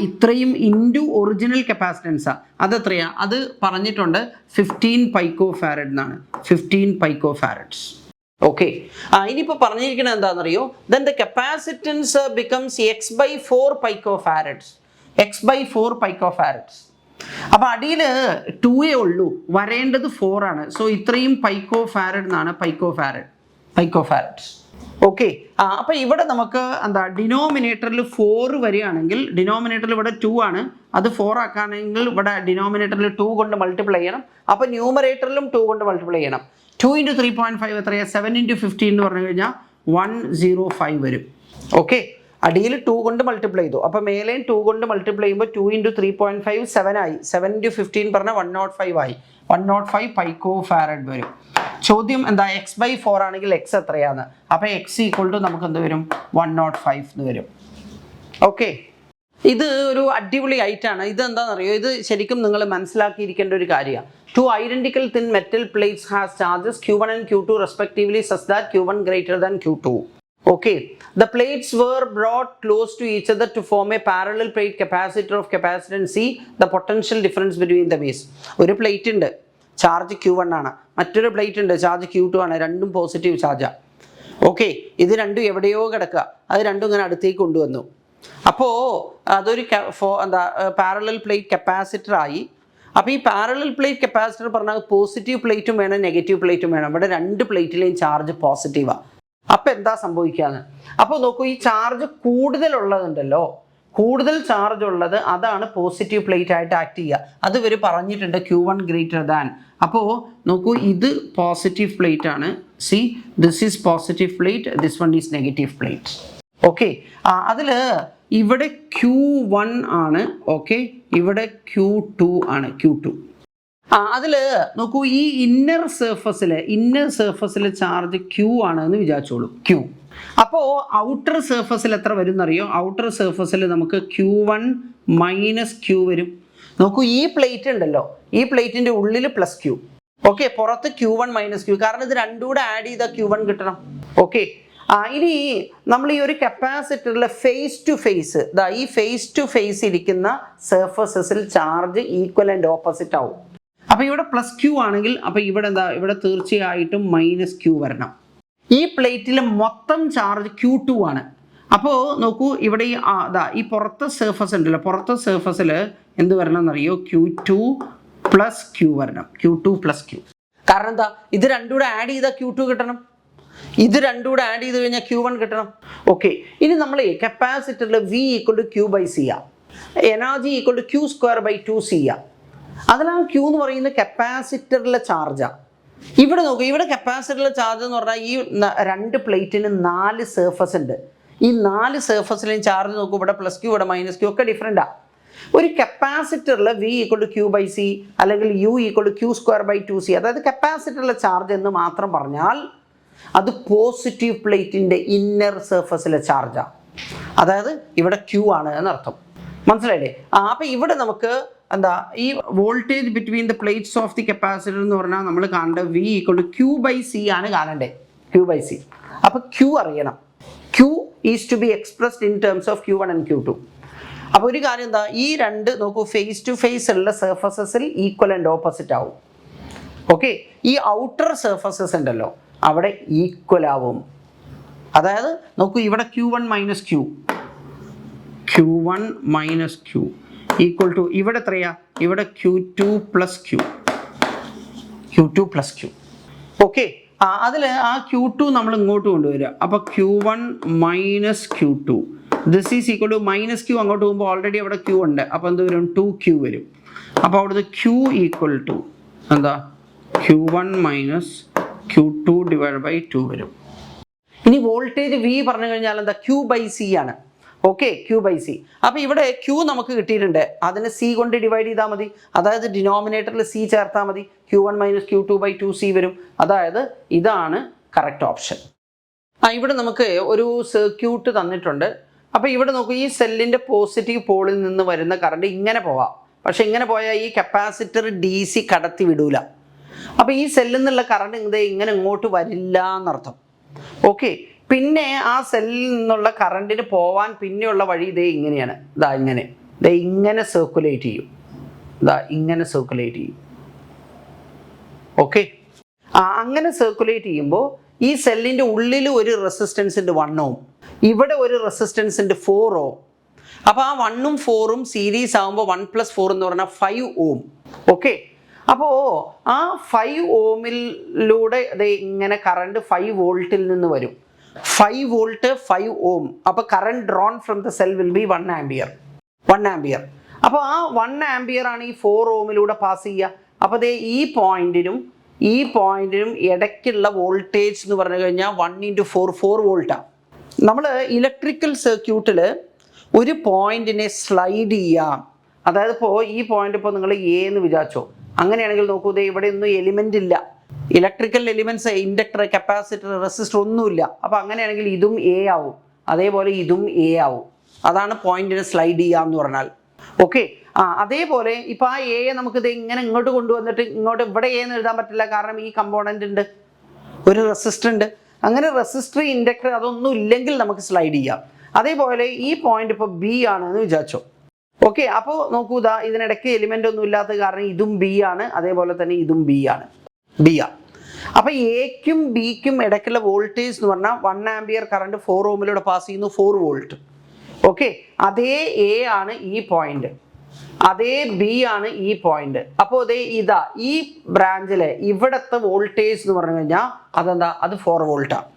ഇത്രയും ഇൻറ്റു ഒറിജിനൽ കപ്പാസിറ്റൻസാണ്. അതെത്രയാണ് അത് പറഞ്ഞിട്ടുണ്ട്, 15 പൈക്കോഫാരഡ് എന്നാണ്, 15 പൈക്കോഫാരഡ്സ്. ഓക്കെ, ഇനിയിപ്പോൾ പറഞ്ഞിരിക്കുന്നത് എന്താണെന്നറിയോ, then the capacitance becomes X/4 പൈക്കോഫാരഡ്സ്, X/4 പൈക്കോഫാരഡ്സ്. അപ്പോൾ അടിയിൽ 2 ഉള്ളൂ, വരേണ്ടത് 4 ആണ്. സോ ഇത്രയും പൈക്കോഫാരഡ് എന്നാണ് പൈക്കോഫാരഡ്സ്. ഓക്കെ, അപ്പോൾ ഇവിടെ നമുക്ക് എന്താ ഡിനോമിനേറ്ററിൽ 4 വരികയാണെങ്കിൽ, ഡിനോമിനേറ്ററിൽ ഇവിടെ 2 ആണ്, അത് 4 ആക്കുകയാണെങ്കിൽ ഇവിടെ ഡിനോമിനേറ്ററിൽ 2 കൊണ്ട് മൾട്ടിപ്ലൈ ചെയ്യണം, അപ്പോൾ ന്യൂമറേറ്ററിലും 2 കൊണ്ട് മൾട്ടിപ്ലൈ ചെയ്യണം. 2 × 3.5 എത്രയാണ്, 7 × 15 എന്ന് പറഞ്ഞു കഴിഞ്ഞാൽ 105 വരും. ഓക്കെ, അടിയിൽ 2 കൊണ്ട് മൾട്ടിപ്ലൈ ചെയ്തു, അപ്പോൾ മേലെയും 2 കൊണ്ട് മൾട്ടിപ്ലൈ ചെയ്യുമ്പോൾ 2 × 3.5 7 ആയി, 7 × 15 പറഞ്ഞാൽ 105 ആയി, 105 പൈക്കോഫാരഡ് വരും. ചോദ്യം എന്താ, X/4 ആണെങ്കിൽ X എത്രയാണ്, അപ്പോൾ X ഈക്വൽ ടു നമുക്ക് എന്ത് വരും 105 എന്ന് വരും. ഓക്കെ, ഇത് ഒരു അടിപൊളി ഐറ്റാണ്. ഇത് എന്താണെന്നറിയോ, ഇത് ശരിക്കും നിങ്ങൾ മനസ്സിലാക്കിയിരിക്കേണ്ട ഒരു കാര്യമാണ്. 2 identical thin metal plates has charges Q1 and Q2 respectively such that Q1 greater than Q2. Okay, the plates were brought close to each other to form a parallel plate capacitor of capacitance C. The potential difference between them is, ഒരു plate ഉണ്ട്, charge Q1 ആണ്, മറ്റൊരു plate ഉണ്ട്, charge Q2 ആണ്, രണ്ടും positive ചാർജാണ്. Okay, ഇത് രണ്ടും എവിടെയോ കിടക്കുക, അത് രണ്ടും ഇങ്ങനെ അടുത്തേക്ക് കൊണ്ടുവന്നു, അപ്പോൾ അതൊരു എന്താ പാരലൽ പ്ലേറ്റ് കപ്പാസിറ്റർ ആയി. അപ്പോൾ ഈ പാരലൽ പ്ലേറ്റ് കപ്പാസിറ്റർ പറഞ്ഞാൽ പോസിറ്റീവ് പ്ലേറ്റും വേണം നെഗറ്റീവ് പ്ലേറ്റും വേണം, ഇവിടെ രണ്ട് പ്ലേറ്റിലെയും ചാർജ് പോസിറ്റീവാണ്. അപ്പോൾ എന്താ സംഭവിക്കാന്ന്, അപ്പോൾ നോക്കൂ, ഈ ചാർജ് കൂടുതലുള്ളതുണ്ടല്ലോ, കൂടുതൽ ചാർജ് ഉള്ളത് അതാണ് പോസിറ്റീവ് പ്ലേറ്റ് ആയിട്ട് ആക്ട് ചെയ്യുക. അത് ഇവർ പറഞ്ഞിട്ടുണ്ട് Q1 ഗ്രേറ്റർ ദാൻ. അപ്പോൾ നോക്കൂ, ഇത് പോസിറ്റീവ് പ്ലേറ്റ് ആണ്, see this is positive plate, this one is negative plate. Okay, അതിൽ ഇവിടെ Q1 ആണ്, ഓക്കെ, ഇവിടെ Q2 ആണ്, Q2. അതിൽ നോക്കൂ, ഈ ഇന്നർ സർഫസിൽ ചാർജ് Q ആണ് എന്ന് വിചാരിച്ചോളൂ, Q. അപ്പോൾ ഔട്ടർ സർഫസിൽ എത്ര വരും എന്നറിയോ, ഔട്ടർ സർഫസിൽ നമുക്ക് Q1 മൈനസ് Q വരും. നോക്കൂ, ഈ പ്ലേറ്റ് ഉണ്ടല്ലോ, ഈ പ്ലേറ്റിൻ്റെ ഉള്ളിൽ പ്ലസ് Q, ഓക്കെ, പുറത്ത് Q1 മൈനസ് Q, കാരണം ഇത് രണ്ടും കൂടെ ആഡ് ചെയ്താൽ Q1 കിട്ടണം. ഓക്കെ, ഇനി നമ്മൾ ഈ ഒരു കപ്പാസിറ്ററിലെ ഫേസ് ടു ഫേസ് ഈ ഫേസ് ടു ഫേസ് ഇരിക്കുന്ന സർഫസസിൽ ചാർജ് ഈക്വൽ ആൻഡ് ഓപ്പോസിറ്റ് ആവും. അപ്പോൾ ഇവിടെ പ്ലസ് ക്യൂ ആണെങ്കിൽ അപ്പോൾ ഇവിടെ ഇവിടെ തീർച്ചയായിട്ടും മൈനസ് ക്യൂ വരണം. ഈ പ്ലേറ്റിലെ മൊത്തം ചാർജ് Q2 ആണ്. അപ്പോൾ നോക്കൂ, ഇവിടെ ഈ പുറത്തെ സർഫസ് ഉണ്ടല്ലോ, പുറത്തെ സർഫസിൽ എന്ത് വരണം എന്നറിയോ? Q2 പ്ലസ് ക്യൂ വരണം. Q2 plus Q. കാരണം എന്താ? ഇത് രണ്ടും കൂടെ ആഡ് ചെയ്താൽ Q2 കിട്ടണം, ഇത് രണ്ടും കൂടെ ആഡ് ചെയ്ത് കഴിഞ്ഞാൽ Q1 കിട്ടണം. ഓക്കെ, ഇനി നമ്മൾ കപ്പാസിറ്ററിൽ V = Q/C ആ, എനർജി = Q²/2C ആ. അതിൽ ആ Q എന്ന് പറയുന്നത് കപ്പാസിറ്ററിലെ ചാർജാണ്. ഇവിടെ നോക്കൂ, ഇവിടെ കപ്പാസിറ്ററിലെ ചാർജ് എന്ന് പറഞ്ഞാൽ ഈ രണ്ട് പ്ലേറ്റിന് 4 സർഫസ് ഉണ്ട്. ഈ 4 സർഫസിലെയും ചാർജ് നോക്കൂ, ഇവിടെ പ്ലസ് ക്യൂ ഇവിടെ മൈനസ് ക്യൂ ഒക്കെ ഡിഫറെൻറ്റാണ്. ഒരു കപ്പാസിറ്ററിൽ V = Q/C അല്ലെങ്കിൽ U = Q²/2C, അതായത് കപ്പാസിറ്ററിലെ ചാർജ് എന്ന് മാത്രം പറഞ്ഞാൽ അത് പോസിറ്റീവ് പ്ലേറ്റിൻ്റെ ഇന്നർ സർഫസിലെ ചാർജാണ്. അതായത് ഇവിടെ Q ആണ് എന്നർത്ഥം. മനസ്സിലായില്ലേ? അപ്പോൾ ഇവിടെ നമുക്ക് ഈ voltage between the plates of the capacitor എന്ന് പറഞ്ഞാൽ നമ്മൾ കാണേണ്ടത് V = Q/C ആണ് കാണേണ്ടത്. Q/C. അപ്പോൾ Q അറിയണം. Q is to be expressed in terms of Q1 and Q2. അപ്പോൾ ഒരു കാര്യം ഈ രണ്ട് നോക്കൂ, ഫേസ് ടു ഫേസ് ഉള്ള സർഫസസിൽ ഈക്വൽ ആൻഡ് ഓപ്പോസിറ്റ് ആവും. ഓക്കെ, ഈ ഔട്ടർ സർഫസസ് ഉണ്ടല്ലോ അവിടെ ഈക്വൽ ആവും. അതായത് നോക്കൂ, ഇവിടെ Q1 - Q, Q1 - Q equal to ഇവിടെ എത്രയാ? ഇവിടെ Q2 + Q, Q2 + Q. Okay, അതിൽ ആ Q2 നമ്മൾ ഇങ്ങോട്ട് കൊണ്ടുവരിക. അപ്പോൾ Q1 - Q2 this is equal to minus Q അങ്ങോട്ട് പോകുമ്പോൾ ഓൾറെഡി അവിടെ Q ഉണ്ട്. അപ്പോൾ എന്ത് വരും? 2Q വരും. അപ്പോൾ അവിടുത്തെ Q equal to Q1 - Q2 / 2 വരും. ഇനി വോൾട്ടേജ് V പറഞ്ഞു കഴിഞ്ഞാൽ Q/C ആണ്. Okay, Q/C. അപ്പോൾ ഇവിടെ Q നമുക്ക് കിട്ടിയിട്ടുണ്ട്, അതിനെ C കൊണ്ട് ഡിവൈഡ് ചെയ്താൽ മതി. അതായത് ഡിനോമിനേറ്ററിൽ C ചേർത്താൽ മതി. Q1 - Q2/2C വരും. അതായത് ഇതാണ് കറക്റ്റ് ഓപ്ഷൻ. ഇവിടെ നമുക്ക് ഒരു സർക്യൂട്ട് തന്നിട്ടുണ്ട്. അപ്പോൾ ഇവിടെ നോക്കൂ, ഈ സെല്ലിൻ്റെ പോസിറ്റീവ് പോളിൽ നിന്ന് വരുന്ന കറണ്ട് ഇങ്ങനെ പോവാം. പക്ഷേ ഇങ്ങനെ പോയാൽ ഈ കപ്പാസിറ്റർ DC കടത്തി വിടൂല. അപ്പോൾ ഈ സെല്ലിൽ നിന്നുള്ള കറണ്ട് ഇങ്ങനെ ഇങ്ങോട്ട് വരില്ല എന്നർത്ഥം. ഓക്കെ, പിന്നെ ആ സെല്ലിൽ നിന്നുള്ള കറണ്ടിന് പോവാൻ പിന്നെയുള്ള വഴി ഇങ്ങനെയാണ്. ഇങ്ങനെ സർക്കുലേറ്റ് ചെയ്യും. ഇങ്ങനെ സർക്കുലേറ്റ് ചെയ്യും. ഓക്കെ, അങ്ങനെ സർക്കുലേറ്റ് ചെയ്യുമ്പോൾ ഈ സെല്ലിൻ്റെ ഉള്ളിൽ ഒരു റെസിസ്റ്റൻസ് ഉണ്ട് 1 ohm, ഇവിടെ ഒരു റെസിസ്റ്റൻസ് ഉണ്ട് 4 ohm. അപ്പോൾ ആ 1ഉം 4ഉം സീരീസ് ആകുമ്പോൾ 1 + 4 എന്ന് പറഞ്ഞാൽ 5 ohm. ഓക്കെ, അപ്പോൾ ആ 5 ohമിലൂടെ ഇങ്ങനെ കറണ്ട് 5 വോൾട്ടിൽ നിന്ന് വരും. 5 വോൾട്ട് 5 ohm. അപ്പോൾ current drawn from the cell will be 1 ampere. 1 ampere. അപ്പോൾ ആ 1 ആംപിയർ ആണ് ഈ 4 ohമിലൂടെ പാസ് ചെയ്യുക. അപ്പോൾ ഈ പോയിന്റിനും ഇടയ്ക്കുള്ള വോൾട്ടേജ് എന്ന് പറഞ്ഞു കഴിഞ്ഞാൽ 1 × 4 വോൾട്ടാണ്. നമ്മൾ ഇലക്ട്രിക്കൽ സർക്യൂട്ടിൽ ഒരു പോയിന്റിനെ സ്ലൈഡ് ചെയ്യാം. അതായത് ഇപ്പോൾ ഈ പോയിന്റ് ഇപ്പോൾ നിങ്ങൾ A എന്ന് വിചാരിച്ചോ. അങ്ങനെയാണെങ്കിൽ നോക്കൂ, ഇവിടെ ഒന്നും എലിമെൻ്റ് ഇല്ല. Electrical elements inductor, capacitor, resistor ഒന്നുമില്ല. അപ്പോൾ അങ്ങനെയാണെങ്കിൽ ഇതും A ആവും, അതേപോലെ ഇതും A ആവും. അതാണ് പോയിന്റിനെ സ്ലൈഡ് ചെയ്യാം എന്ന് പറഞ്ഞാൽ. ഓക്കെ, അതേപോലെ ഇപ്പോൾ ആ A നമുക്ക് ഇങ്ങനെ ഇങ്ങോട്ട് കൊണ്ടുവന്നിട്ട് ഇങ്ങോട്ട് ഇവിടെ A എന്ന് എഴുതാൻ പറ്റില്ല. കാരണം ഈ കമ്പോണൻ്റ് ഉണ്ട്, ഒരു റെസിസ്റ്റർ ഉണ്ട്. അങ്ങനെ റെസിസ്റ്റർ, ഇൻഡക്ടർ അതൊന്നും ഇല്ലെങ്കിൽ നമുക്ക് സ്ലൈഡ് ചെയ്യാം. അതേപോലെ ഈ പോയിന്റ് ഇപ്പോൾ B ആണെന്ന് വിചാരിച്ചോ. ഓക്കെ, അപ്പോൾ നോക്കൂ, ഇതിനിടയ്ക്ക് എലിമെൻ്റ് ഒന്നും ഇല്ലാത്ത കാരണം ഇതും B ആണ്, അതേപോലെ തന്നെ ഇതും B ആണ്. അപ്പോൾ Aക്കും Bക്കും ഇടയ്ക്കുള്ള വോൾട്ടേജ് എന്ന് പറഞ്ഞാൽ 1 ആംപിയർ കറണ്ട് 4 ohമിലൂടെ പാസ് ചെയ്യുന്നു, 4 വോൾട്ട്. ഓക്കെ, അതേ A ആണ് ഈ പോയിന്റ്, അതേ B ആണ് ഈ പോയിന്റ്. അപ്പോൾ ഈ ബ്രാഞ്ചിലെ ഇവിടുത്തെ വോൾട്ടേജ് എന്ന് പറഞ്ഞു കഴിഞ്ഞാൽ അത് 4 വോൾട്ടാണ്.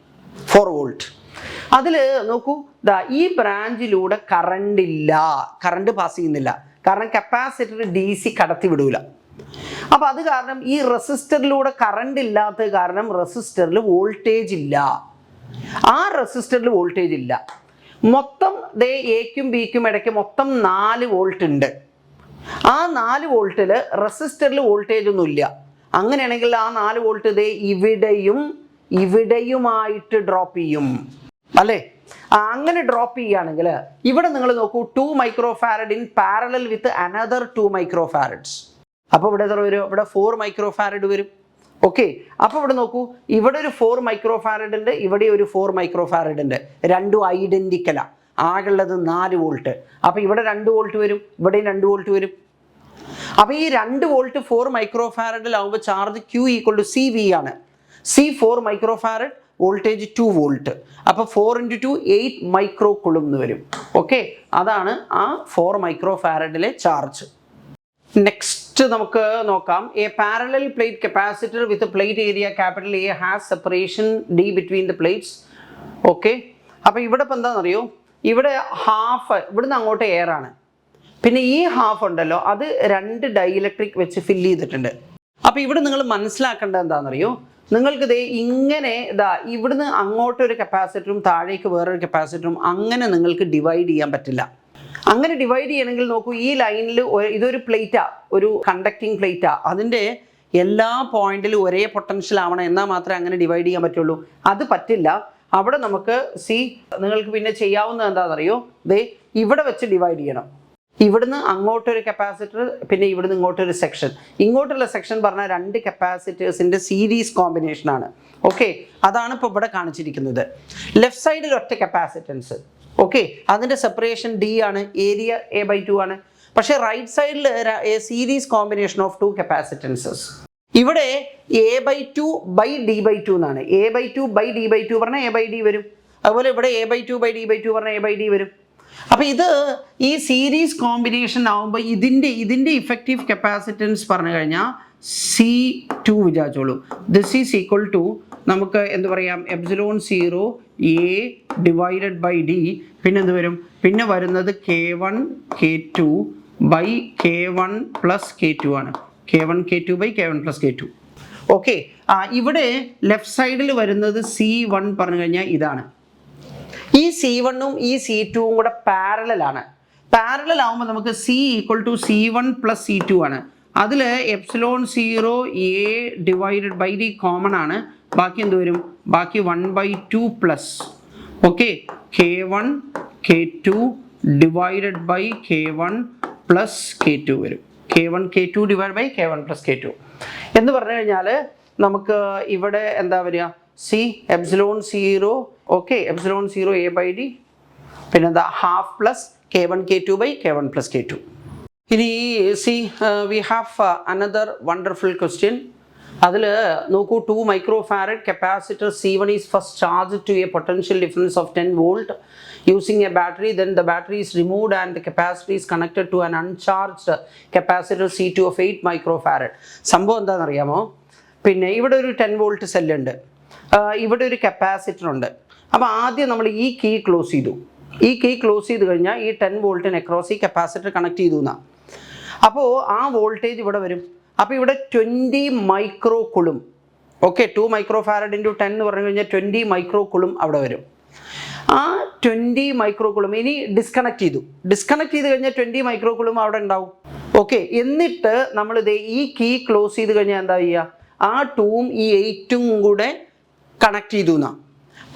4 വോൾട്ട്. അതിൽ നോക്കൂ, ഈ ബ്രാഞ്ചിലൂടെ കറണ്ട് പാസ് ചെയ്യുന്നില്ല. കാരണം കപ്പാസിറ്റർ DC കടത്തി വിടൂല. അപ്പോൾ അത് കാരണം ഈ റെസിസ്റ്ററിലൂടെ കറണ്ട് ഇല്ലാത്തത് കാരണം റെസിസ്റ്ററിൽ വോൾട്ടേജ് ഇല്ല. ആ റെസിസ്റ്ററിൽ വോൾട്ടേജ് ഇല്ല. മൊത്തം Aക്കും Bക്കും ഇടയ്ക്ക് മൊത്തം 4 വോൾട്ട് ഉണ്ട്. ആ 4 വോൾട്ടിൽ റെസിസ്റ്ററിൽ വോൾട്ടേജ് ഒന്നും ഇല്ല. അങ്ങനെയാണെങ്കിൽ ആ 4 വോൾട്ട് ഇവിടെയുമായിട്ട് ഡ്രോപ്പ് ചെയ്യും അല്ലേ? അങ്ങനെ ഡ്രോപ്പ് ചെയ്യുകയാണെങ്കിൽ ഇവിടെ നിങ്ങൾ നോക്കൂ, 2 microfarad in parallel with another 2 microfarads. അപ്പോൾ ഇവിടെ എത്ര വരും? ഇവിടെ 4 microfarad വരും. ഓക്കെ, അപ്പോൾ ഇവിടെ നോക്കൂ, ഇവിടെ ഒരു 4 മൈക്രോ ഫാരഡ് ഉണ്ട്, ഇവിടെ ഒരു 4 മൈക്രോ ഫാരഡ് ഉണ്ട്, രണ്ടും ഐഡന്റിക്കലാണ്. ആകുള്ളത് 4 വോൾട്ട്. അപ്പോൾ ഇവിടെ 2 വോൾട്ട് വരും, ഇവിടെയും 2 വോൾട്ട് വരും. അപ്പോൾ ഈ 2 വോൾട്ട് 4 മൈക്രോ ഫാരഡിലാവുമ്പോൾ charge Q equal to CV ആണ്. C 4 micro farad, voltage 2 volt. അപ്പോൾ 4 × 2 8 മൈക്രോ കുളും എന്ന് വരും. ഓക്കെ, അതാണ് ആ 4 മൈക്രോ ഫാരഡിലെ ചാർജ്. നെക്സ്റ്റ് നമുക്ക് നോക്കാം. A parallel plate capacitor with plate area capital A has separation D between the plates. Okay, അപ്പോൾ ഇവിടെ ഇപ്പം എന്താണെന്നറിയോ, ഇവിടെ ഹാഫ് ഇവിടുന്ന് അങ്ങോട്ട് എയർ ആണ്, പിന്നെ ഈ ഹാഫ് ഉണ്ടല്ലോ അത് 2 ഡൈഇലക്ട്രിക് വെച്ച് ഫില്ല് ചെയ്തിട്ടുണ്ട്. അപ്പോൾ ഇവിടെ നിങ്ങൾ മനസ്സിലാക്കേണ്ടത് എന്താണെന്നറിയോ, നിങ്ങൾക്ക് ദേ ഇങ്ങനെ ഇവിടുന്ന് അങ്ങോട്ടൊരു കപ്പാസിറ്ററും താഴേക്ക് വേറൊരു കപ്പാസിറ്ററും അങ്ങനെ നിങ്ങൾക്ക് ഡിവൈഡ് ചെയ്യാൻ പറ്റില്ല. അങ്ങനെ ഡിവൈഡ് ചെയ്യണമെങ്കിൽ നോക്കൂ, ഈ ലൈനിൽ ഇതൊരു പ്ലേറ്റാ, ഒരു കണ്ടക്റ്റിംഗ് പ്ലേറ്റാ, അതിൻ്റെ എല്ലാ പോയിന്റിലും ഒരേ പൊട്ടൻഷ്യൽ ആവണം, എന്നാൽ മാത്രമേ അങ്ങനെ ഡിവൈഡ് ചെയ്യാൻ പറ്റുള്ളൂ. അത് പറ്റില്ല. അവിടെ നമുക്ക് നിങ്ങൾക്ക് പിന്നെ ചെയ്യാവുന്നത് എന്താണെന്നറിയോ, ദേ ഇവിടെ വെച്ച് ഡിവൈഡ് ചെയ്യണം. ഇവിടുന്ന് അങ്ങോട്ടൊരു കപ്പാസിറ്റർ, പിന്നെ ഇവിടുന്ന് ഇങ്ങോട്ടൊരു സെക്ഷൻ. ഇങ്ങോട്ടുള്ള സെക്ഷൻ പറഞ്ഞാൽ 2 കപ്പാസിറ്റേഴ്സിൻ്റെ സീരീസ് കോമ്പിനേഷനാണ്. ഓക്കെ, അതാണ് ഇപ്പോൾ ഇവിടെ കാണിച്ചിരിക്കുന്നത്. ലെഫ്റ്റ് സൈഡിൽ ഒറ്റ കപ്പാസിറ്റൻസ്. ഓക്കെ, അതിൻ്റെ സെപ്പറേഷൻ D ആണ്, ഏരിയ A/2 ആണ്. പക്ഷേ റൈറ്റ് സൈഡിൽ സീരീസ് കോമ്പിനേഷൻ ഓഫ് 2 കപ്പാസിറ്റൻസസ്. ഇവിടെ A/2/D/2 എന്നാണ്. A/2/D/2 പറഞ്ഞാൽ A/D വരും. അതുപോലെ ഇവിടെ A/2/D/2 പറഞ്ഞാൽ A/D വരും. അപ്പോൾ ഇത് ഈ സീരീസ് കോമ്പിനേഷൻ ആകുമ്പോൾ ഇതിൻ്റെ ഇഫക്റ്റീവ് കപ്പാസിറ്റൻസ് പറഞ്ഞു കഴിഞ്ഞാൽ C2 വിചാരിച്ചോളൂ. ദിസ് ഈസ് ഈക്വൽ ടു നമുക്ക് എന്ത് പറയാം, ε0 A ഡിവൈഡഡ് ബൈ D. പിന്നെ എന്ത് വരും, പിന്നെ വരുന്നത് K1 K2 by K1 plus K2 ആണ്. K1 K2 by K1 plus K2. Okay, ഇവിടെ ലെഫ്റ്റ് സൈഡിൽ വരുന്നത് C1 പറഞ്ഞു കഴിഞ്ഞാൽ ഇതാണ്. ഈ C1ഉം ഈ C2ഉം കൂടെ പാരലലാണ്. പാരലൽ ആകുമ്പോൾ നമുക്ക് C equal to C1 plus C2 ആണ്. അതിൽ ε0 A divided by D common ആണ്. ബാക്കി എന്ത് വരും, ബാക്കി 1/2 plus okay K1 K2 divided by K1 plus K2 വരും. K1 K2 divide by K1 plus K2 എന്ന് പറഞ്ഞു കഴിഞ്ഞാൽ നമുക്ക് ഇവിടെ എന്താ വരിക, ε0 ഓക്കെ ε0 A/D, പിന്നെ എന്താ half plus K1 K2 by K1 plus K2. ഇനി we have another wonderful question. അതിൽ നോക്കൂ, 2 micro farad capacitor C1 is first charge to a potential difference of 10 volt using a battery. Then the battery is removed and the capacitor is connected to an uncharged capacitor C2 of 8 microfarad. സംഭവം എന്താണെന്നറിയാമോ, പിന്നെ ഇവിടെ ഒരു 10 volt സെല്ലുണ്ട്, ഇവിടെ ഒരു capacitor ഉണ്ട്. അപ്പോൾ ആദ്യം നമ്മൾ ഈ കീ ക്ലോസ് ചെയ്തു. ഈ കീ ക്ലോസ് ചെയ്ത് കഴിഞ്ഞാൽ ഈ 10 വോൾട്ടിന് അക്രോസ് ഈ കപ്പാസിറ്റർ കണക്ട് ചെയ്തു എന്നാണ്. അപ്പോൾ ആ വോൾട്ടേജ് ഇവിടെ വരും. അപ്പോൾ ഇവിടെ 20 micro coulomb. Okay, 2 micro farad into 10 എന്ന് പറഞ്ഞു കഴിഞ്ഞാൽ 20 മൈക്രോ കുളും അവിടെ വരും. ആ 20 മൈക്രോ കുളും ഇനി ഡിസ്കണക്ട് ചെയ്ത് കഴിഞ്ഞാൽ 20 മൈക്രോ കുളും അവിടെ ഉണ്ടാവും. ഓക്കെ, എന്നിട്ട് നമ്മളിത് ഈ കീ ക്ലോസ് ചെയ്ത് കഴിഞ്ഞാൽ എന്താ ചെയ്യുക, ആ 2ഉം ഈ 8ഉം കൂടെ കണക്ട് ചെയ്തു എന്നാണ്,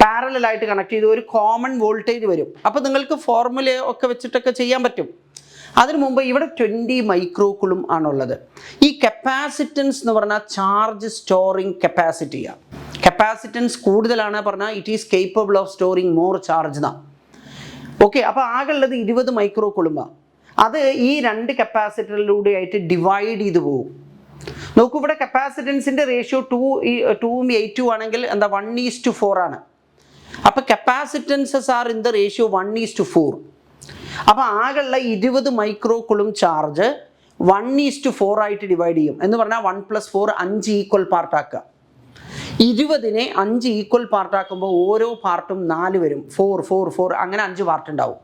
പാരലായിട്ട് കണക്ട് ചെയ്തു, ഒരു കോമൺ വോൾട്ടേജ് വരും. അപ്പോൾ നിങ്ങൾക്ക് ഫോർമുല ഒക്കെ വെച്ചിട്ടൊക്കെ ചെയ്യാൻ പറ്റും. അതിനു മുമ്പ് ഇവിടെ 20 മൈക്രോ കുളും ആണുള്ളത്. ഈ കപ്പാസിറ്റൻസ് എന്ന് പറഞ്ഞാൽ ചാർജ് സ്റ്റോറിങ് കപ്പാസിറ്റിയാണ്. കപ്പാസിറ്റൻസ് കൂടുതലാണ് പറഞ്ഞാൽ it is capable of storing more charge എന്നാണ്. ഓക്കെ, അപ്പോൾ ആകെയുള്ളത് 20 മൈക്രോ കുളുമാണ്. അത് ഈ 2 കപ്പാസിറ്ററിലൂടെ ആയിട്ട് ഡിവൈഡ് ചെയ്ത് പോകും. നോക്കൂ, ഇവിടെ കപ്പാസിറ്റൻസിൻ്റെ റേഷ്യോ 2ഉം 8ഉം ആണെങ്കിൽ എന്താ 1:4 ആണ്. അപ്പോൾ capacitances R in the ratio 1:4. അപ്പോൾ ആകെയുള്ള 20 മൈക്രോ കുളും ചാർജ് 1:4 ആയിട്ട് ഡിവൈഡ് ചെയ്യും. എന്ന് പറഞ്ഞാൽ 1 + 4 5 ഈക്വൽ പാർട്ടാക്കുക. 20നെ 5 ഈക്വൽ പാർട്ടാക്കുമ്പോൾ ഓരോ പാർട്ടും 4 വരും. 4 4 4 അങ്ങനെ 5 പാർട്ട് ഉണ്ടാവും.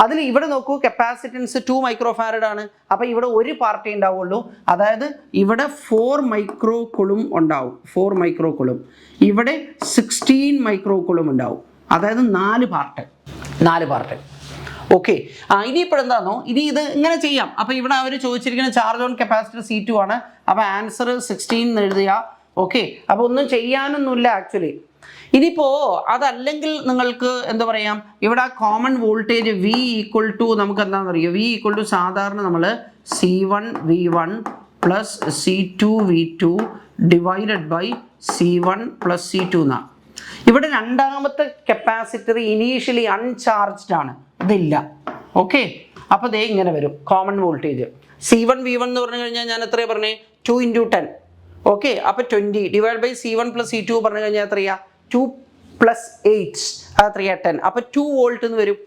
അതിൽ ഇവിടെ നോക്കൂ, കപ്പാസിറ്റൻസ് 2 മൈക്രോ ഫാരഡ് ആണ്. അപ്പോൾ ഇവിടെ ഒരു പാർട്ടേ ഉണ്ടാവുള്ളൂ. അതായത് ഇവിടെ 4 മൈക്രോ കുളും ഉണ്ടാവും. 4 മൈക്രോ കുളും. ഇവിടെ 16 മൈക്രോ കുളും ഉണ്ടാവും. അതായത് 4 പാർട്ട്. ഓക്കെ, ഇനിയിപ്പോഴെന്താണോ, ഇനി ഇത് ഇങ്ങനെ ചെയ്യാം. അപ്പോൾ ഇവിടെ അവർ ചോദിച്ചിരിക്കുന്ന ചാർജ് ഓൺ കപ്പാസിറ്റർ C2 ആണ്. അപ്പോൾ ആൻസർ 16 എന്ന് എഴുതുക. ഓക്കെ, അപ്പോൾ ഒന്നും ചെയ്യാനൊന്നുമില്ല ആക്ച്വലി. ഇനിയിപ്പോൾ അതല്ലെങ്കിൽ നിങ്ങൾക്ക് എന്താ പറയാം, ഇവിടെ ആ common voltage V equal to നമുക്ക് എന്താണെന്ന് അറിയുമോ, V ഈക്വൽ ടു സാധാരണ നമ്മൾ C1 V1 plus C2V2 divided by C1 plus C2 എന്നാണ്. ഇവിടെ രണ്ടാമത്തെ കപ്പാസിറ്റർ ഇനീഷ്യലി അൺചാർജ്ഡ് ആണ്, ഇതില്ല. ഓക്കെ, അപ്പോൾ ദേ ഇങ്ങനെ വരും കോമൺ വോൾട്ടേജ്. C1 V1 എന്ന് പറഞ്ഞു കഴിഞ്ഞാൽ ഞാൻ എത്രയാണ് പറഞ്ഞേ, 2 × 10. ഓക്കെ, അപ്പോൾ 20 divide by C1 plus C2 പറഞ്ഞു കഴിഞ്ഞാൽ എത്രയാ, 2 + 8 എത്രയാ 10. അപ്പോൾ 2 വോൾട്ട് എന്ന് വരും.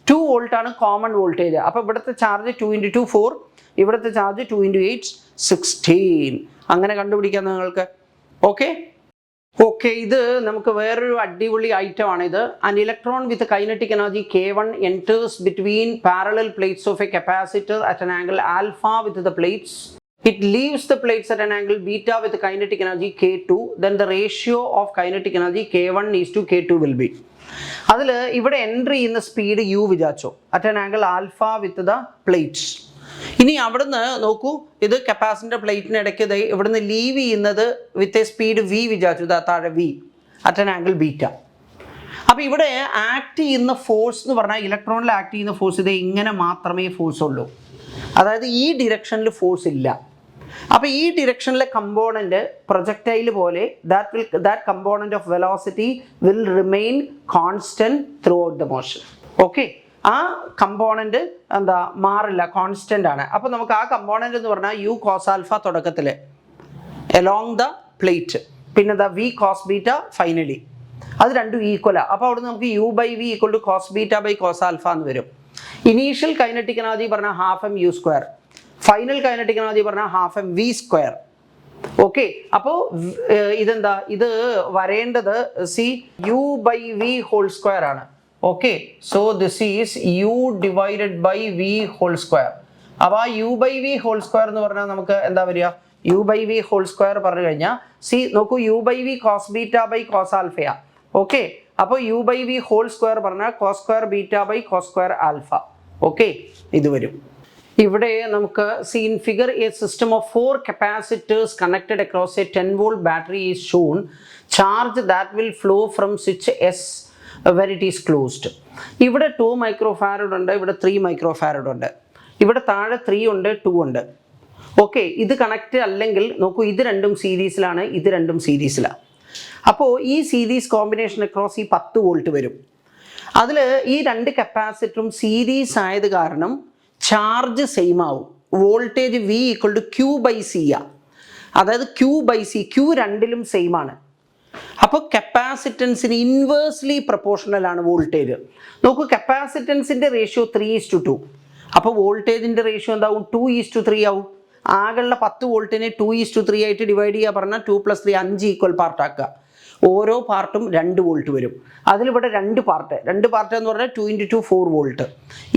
2 വോൾട്ട് ആണ് കോമൺ വോൾട്ടേജ്. അപ്പോൾ ഇവിടുത്തെ ചാർജ് 2 × 2 4, ഇവിടുത്തെ ചാർജ് 2 × 8 16. അങ്ങനെ കണ്ടുപിടിക്കാം നിങ്ങൾക്ക്. ഓക്കെ ഓക്കെ ഇത് നമുക്ക് വേറൊരു അടിപൊളി ഐറ്റം ആണ് ഇത്. An electron with kinetic energy K1 enters between parallel plates of a capacitor at an angle alpha with the plates. It leaves the plates at an angle beta with kinetic energy K2. Then the ratio of kinetic energy K1 is to K2 will be. അതിൽ ഇവിടെ entry ചെയ്യുന്ന speed u വിചാരിച്ചോ, at an angle alpha with the plates. ഇനി അവിടുന്ന് നോക്കൂ, ഇത് capacitor പ്ലേറ്റിന് ഇടയ്ക്ക് ഇവിടുന്ന് ലീവ് ചെയ്യുന്നത് വിത്ത് എ സ്പീഡ് v വിചാരിച്ചു, താഴെ v at an angle beta. അപ്പോൾ ഇവിടെ ആക്ട് ചെയ്യുന്ന ഫോഴ്സ് എന്ന് പറഞ്ഞാൽ ഇലക്ട്രോണിൽ ആക്ട് ചെയ്യുന്ന ഫോഴ്സ് ഇത് ഇങ്ങനെ മാത്രമേ ഫോഴ്സ് ഉള്ളൂ. അതായത് ഈ ഡിറക്ഷനിൽ ഫോഴ്സ് ഇല്ല. അപ്പോൾ ഈ ഡിറക്ഷനിലെ കമ്പോണൻറ്റ് പ്രൊജക്ടൈൽ പോലെ that component of velocity will remain constant through out the motion. Okay, ആ കമ്പോണൻറ്റ് എന്താ മാറില്ല, കോൺസ്റ്റൻ്റ് ആണ്. അപ്പോൾ നമുക്ക് ആ കമ്പോണൻറ്റ് എന്ന് പറഞ്ഞാൽ u cos alpha തുടക്കത്തിൽ എലോങ് ദ പ്ലേറ്റ്, പിന്നെ the v cos beta finally, അത് രണ്ടും ഈക്വലാണ്. അപ്പോൾ അവിടെ നമുക്ക് u/v = cos beta / cos alpha എന്ന് വരും. ഇനീഷ്യൽ കൈനറ്റിക് എനർജി പറഞ്ഞാൽ 12mv², ഫൈനൽ കൈനറ്റിക് എനർജി പറഞ്ഞാൽ 12mv². ഓക്കെ, അപ്പോൾ ഇതെന്താ, ഇത് വരേണ്ടത് u/v² ആണ്. Okay, so this is u divided by v². അപ്പോൾ ആ u/v² എന്ന് പറഞ്ഞാൽ നമുക്ക് എന്താ വരിക, u/v² പറഞ്ഞു കഴിഞ്ഞാൽ നോക്കൂ, u/v cos beta / cos alpha. Okay, അപ്പോൾ u/v² പറഞ്ഞാൽ cos² beta / cos² alpha. Okay, ഇത് വരും. ഇവിടെ നമുക്ക് in figure a system of 4 capacitors connected across a 10-volt battery is shown. Charge that will flow from switch S where it is closed. ഇവിടെ 2 microfarad ഉണ്ട്, ഇവിടെ 3 microfarad ഉണ്ട്, ഇവിടെ താഴെ 3 ഉണ്ട്, 2 ഉണ്ട്. ഓക്കെ, ഇത് കണക്റ്റ് അല്ലെങ്കിൽ നോക്കൂ, ഇത് രണ്ടും സീരീസിലാണ്, ഇത് രണ്ടും സീരീസിലാണ്. അപ്പോൾ ഈ സീരീസ് കോമ്പിനേഷൻ അക്രോസ് ഈ 10 വോൾട്ട് വരും. അതിൽ ഈ രണ്ട് കപ്പാസിറ്ററും സീരീസ് ആയത് കാരണം ചാർജ് സെയിം ആവും. വോൾട്ടേജ് v = q/c ആണ്. അതായത് q/c, q രണ്ടിലും സെയിം ആണ്. അപ്പോൾ കപ്പാസിറ്റൻസിന് ഇൻവേഴ്സ്ലി പ്രൊപ്പോർഷണൽ ആണ് വോൾട്ടേജ്. നോക്കൂ, കപ്പാസിറ്റൻസിൻ്റെ റേഷ്യോ 3:2, അപ്പോൾ വോൾട്ടേജിൻ്റെ റേഷ്യോ എന്താവും, 2:3 ആവും. ആകെയുള്ള 10 വോൾട്ടിനെ 2:3 ആയിട്ട് ഡിവൈഡ് ചെയ്യുക പറഞ്ഞാൽ 2 + 3 5 ഈക്വൽ പാർട്ടാക്കുക. ഓരോ പാർട്ടും 2 വോൾട്ട് വരും. അതിലിവിടെ 2 പാർട്ട് എന്ന് പറഞ്ഞാൽ 2 × 2 4 വോൾട്ട്.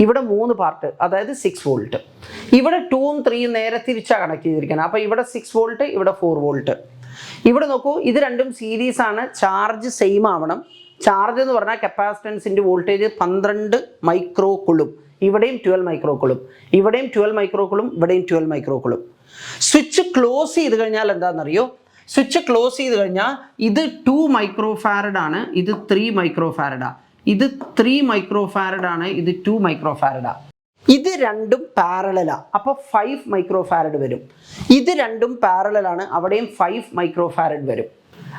ഇവിടെ 3 പാർട്ട്, അതായത് 6 വോൾട്ട്. ഇവിടെ 2ഉം 3ഉം നേരെ തിരിച്ചാണ് കണക്ട് ചെയ്തിരിക്കുന്നത്. അപ്പോൾ ഇവിടെ 6 വോൾട്ട്, ഇവിടെ 4 വോൾട്ട്. ഇവിടെ നോക്കൂ, ഇത് രണ്ടും സീരീസ് ആണ്, ചാർജ് സെയിം ആവണം. ചാർജ് എന്ന് പറഞ്ഞാൽ കപ്പാസിറ്റൻസിൻ്റെ വോൾട്ടേജ് 12 മൈക്രോ കുളും, ഇവിടെയും 12 മൈക്രോ കുളും, ഇവിടെയും 12 മൈക്രോ കുളും, ഇവിടെയും 12 മൈക്രോ കുളും. സ്വിച്ച് ക്ലോസ് ചെയ്ത് കഴിഞ്ഞാൽ എന്താണെന്നറിയോ, സ്വിച്ച് ക്ലോസ് ചെയ്ത് കഴിഞ്ഞാൽ ഇത് 2 മൈക്രോഫാരഡ് ആണ്, ഇത് 3 മൈക്രോഫാരഡാണ്, ഇത് 3 മൈക്രോഫാരഡ് ആണ്, ഇത് 2 മൈക്രോഫാരഡാണ്. ഇത് രണ്ടും പാരലലാണ്, അപ്പോൾ 5 മൈക്രോഫാരഡ് വരും. ഇത് രണ്ടും പാരലലാണ്, അവിടെയും 5 മൈക്രോഫാരഡ് വരും.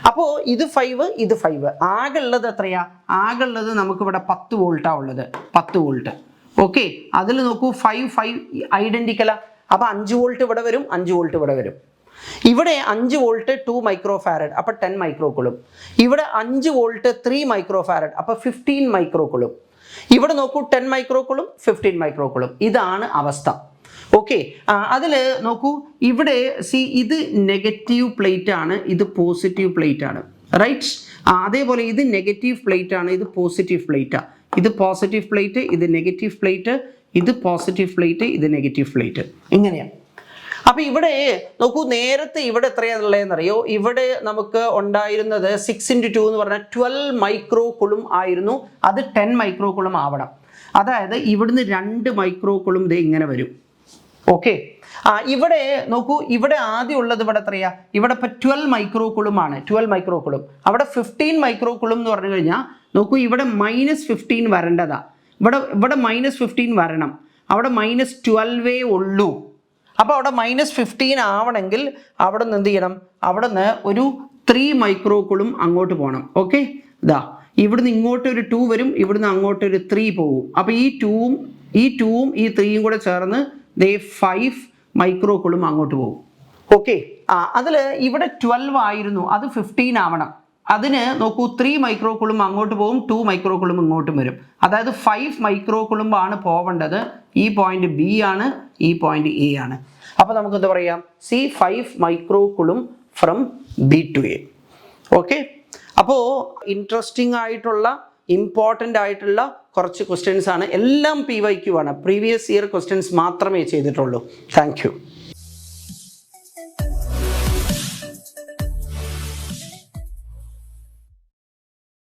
അപ്പോൾ ഇത് 5, ഇത് 5. ആകെ ഉള്ളത് എത്രയാ, ആകെ ഉള്ളത് നമുക്കിവിടെ 10 വോൾട്ടാണ് ഉള്ളത്, 10 വോൾട്ട്. ഓക്കെ, അതിൽ നോക്കൂ 5 ഐഡൻറ്റിക്കലാണ്. അപ്പോൾ 5 വോൾട്ട് ഇവിടെ വരും, 5 വോൾട്ട് ഇവിടെ വരും. ഇവിടെ 5 വോൾട്ട് 2 മൈക്രോഫാരഡ്, അപ്പോൾ 10 മൈക്രോ കുളും. ഇവിടെ 5 വോൾട്ട് 3 മൈക്രോഫാരഡ്, അപ്പോൾ 15 മൈക്രോ കുളും. ഇവിടെ നോക്കൂ 10 മൈക്രോ കുളും, 15 മൈക്രോ കുളും. ഇതാണ് അവസ്ഥ. ഓക്കെ, അതിൽ നോക്കൂ, ഇവിടെ ഇത് നെഗറ്റീവ് പ്ലേറ്റ് ആണ്, ഇത് പോസിറ്റീവ് പ്ലേറ്റ് ആണ്, റൈറ്റ്? അതേപോലെ ഇത് നെഗറ്റീവ് പ്ലേറ്റ് ആണ്, ഇത് പോസിറ്റീവ് പ്ലേറ്റാണ്. ഇത് പോസിറ്റീവ് പ്ലേറ്റ്, ഇത് നെഗറ്റീവ് പ്ലേറ്റ്, ഇത് പോസിറ്റീവ് പ്ലേറ്റ്, ഇത് നെഗറ്റീവ് പ്ലേറ്റ്. ഇങ്ങനെയാണ്. അപ്പോൾ ഇവിടെ നോക്കൂ, നേരത്തെ ഇവിടെ എത്രയാണുള്ളതെന്നറിയോ, ഇവിടെ നമുക്ക് ഉണ്ടായിരുന്നത് 6 × 2 എന്ന് പറഞ്ഞാൽ 12 മൈക്രോ കുളും ആയിരുന്നു. അത് 10 മൈക്രോ കുളും ആവണം. അതായത് ഇവിടുന്ന് 2 മൈക്രോ കുളും ഇത് ഇങ്ങനെ വരും. ഓക്കെ, ഇവിടെ നോക്കൂ, ഇവിടെ ആദ്യം ഉള്ളത് ഇവിടെ എത്രയാ, ഇവിടെ ഇപ്പോൾ 12 മൈക്രോ കുളുമാണ്, 12 മൈക്രോ കുളും. അവിടെ 15 മൈക്രോ കുളും എന്ന് പറഞ്ഞു കഴിഞ്ഞാൽ നോക്കൂ, ഇവിടെ -15 വരേണ്ടതാ, ഇവിടെ -15 വരണം, അവിടെ -12 ഉള്ളൂ. അപ്പോൾ അവിടെ -15 ആവണമെങ്കിൽ അവിടെ നിന്ന് എന്ത് ചെയ്യണം, അവിടെ നിന്ന് ഒരു 3 മൈക്രോ കൂളും അങ്ങോട്ട് പോകണം. ഓക്കെ, ഇതാ ഇവിടുന്ന് ഇങ്ങോട്ട് ഒരു 2 വരും, ഇവിടുന്ന് അങ്ങോട്ട് ഒരു 3 പോകും. അപ്പോൾ ഈ 2ഉം ഈ 3യും കൂടെ ചേർന്ന് 5 മൈക്രോ കൂളും അങ്ങോട്ട് പോകും. ഓക്കെ, അതിൽ ഇവിടെ 12 ആയിരുന്നു, അത് 15 ആവണം. അതിന് നോക്കൂ, 3 മൈക്രോ കൂളും അങ്ങോട്ട് പോകും, 2 മൈക്രോ കൂളും ഇങ്ങോട്ടും വരും. അതായത് 5 മൈക്രോ കൂളും ആണ് പോവേണ്ടത്. ഈ പോയിന്റ് ബി ആണ്, ഈ പോയിന്റ് എ ആണ്. അപ്പോൾ നമുക്ക് എന്താ പറയാം, C 5 micro coulomb from B to A. Okay, അപ്പോൾ ഇൻട്രസ്റ്റിംഗ് ആയിട്ടുള്ള ഇമ്പോർട്ടൻ്റ് ആയിട്ടുള്ള കുറച്ച് ക്വസ്റ്റ്യൻസ് ആണ്. എല്ലാം PYQ ആണ്, പ്രീവിയസ് ഇയർ ക്വസ്റ്റ്യൻസ് മാത്രമേ ചെയ്തിട്ടുള്ളൂ. Thank you.